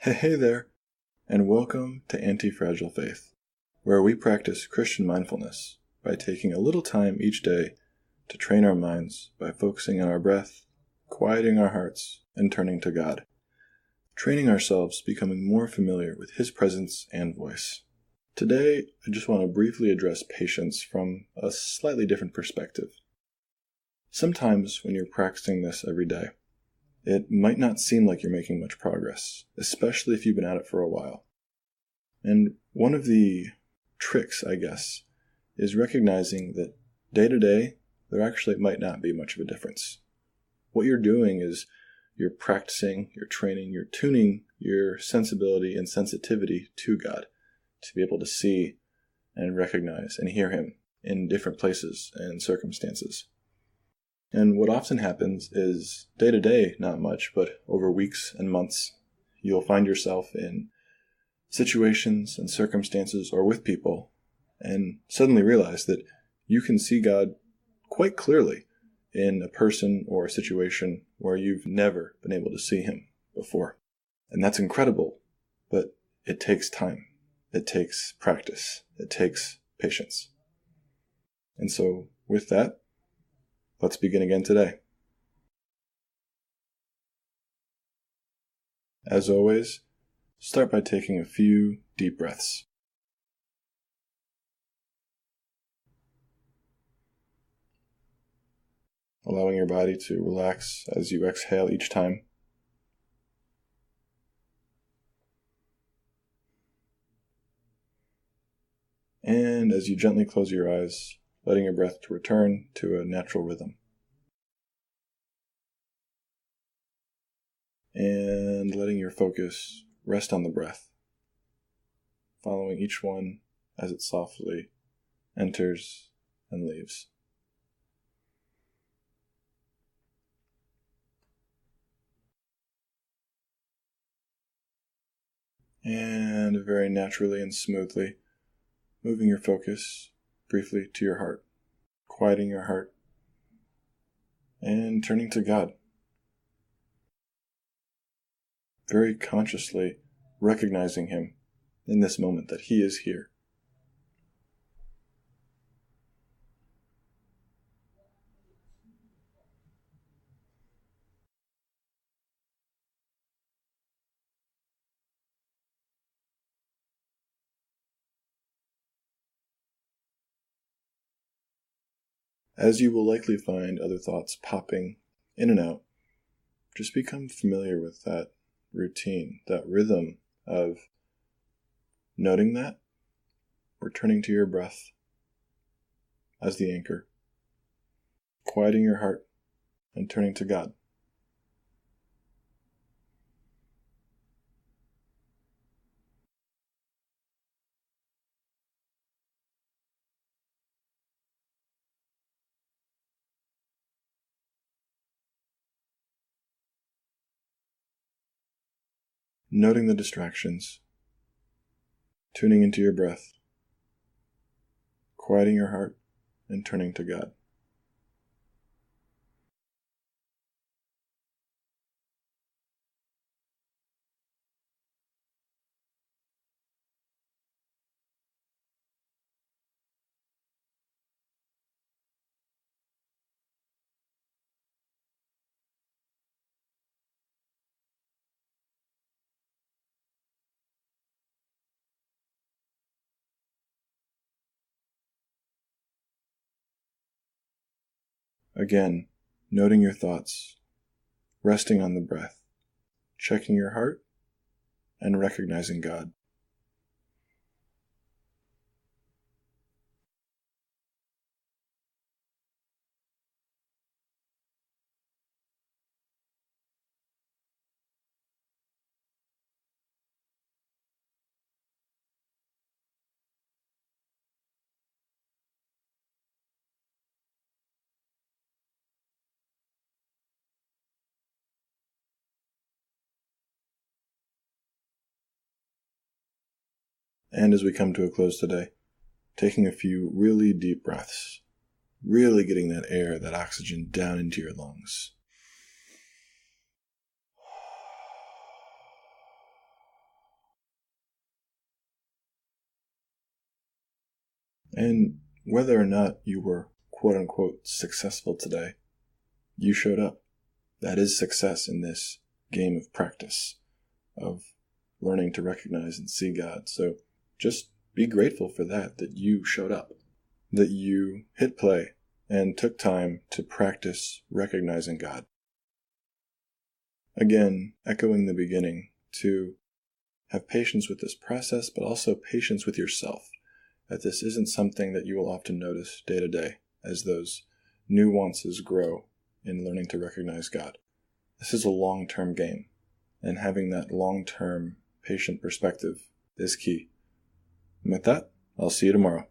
Hey there, and welcome to Antifragile Faith, where we practice Christian mindfulness by taking a little time each day to train our minds by focusing on our breath, quieting our hearts, and turning to God, training ourselves becoming more familiar with His presence and voice. Today, I just want to briefly address patience from a slightly different perspective. Sometimes when you're practicing this every day, it might not seem like you're making much progress, especially if you've been at it for a while. And one of the tricks, I guess, is recognizing that day to day, there actually might not be much of a difference. What you're doing is you're practicing, you're training, you're tuning your sensibility and sensitivity to God to be able to see and recognize and hear Him in different places and circumstances. And what often happens is day to day, not much, but over weeks and months, you'll find yourself in situations and circumstances or with people and suddenly realize that you can see God quite clearly in a person or a situation where you've never been able to see Him before. And that's incredible, but it takes time. It takes practice. It takes patience. And so with that, let's begin again today. As always, start by taking a few deep breaths. Allowing your body to relax as you exhale each time. And as you gently close your eyes, letting your breath to return to a natural rhythm. And letting your focus rest on the breath, following each one as it softly enters and leaves. And very naturally and smoothly, moving your focus briefly to your heart, quieting your heart, and turning to God. Very consciously recognizing Him in this moment, that He is here. As you will likely find other thoughts popping in and out, just become familiar with that routine, that rhythm of noting that, returning to your breath as the anchor, quieting your heart, and turning to God. Noting the distractions, tuning into your breath, quieting your heart, and turning to God. Again, noting your thoughts, resting on the breath, checking your heart, and recognizing God. And as we come to a close today, taking a few really deep breaths, really getting that air, that oxygen down into your lungs. And whether or not you were quote-unquote successful today, you showed up. That is success in this game of practice, of learning to recognize and see God. So just be grateful for that you showed up, that you hit play and took time to practice recognizing God. Again, echoing the beginning, to have patience with this process, but also patience with yourself, that this isn't something that you will often notice day to day as those nuances grow in learning to recognize God. This is a long-term game, and having that long-term patient perspective is key. And with that, I'll see you tomorrow.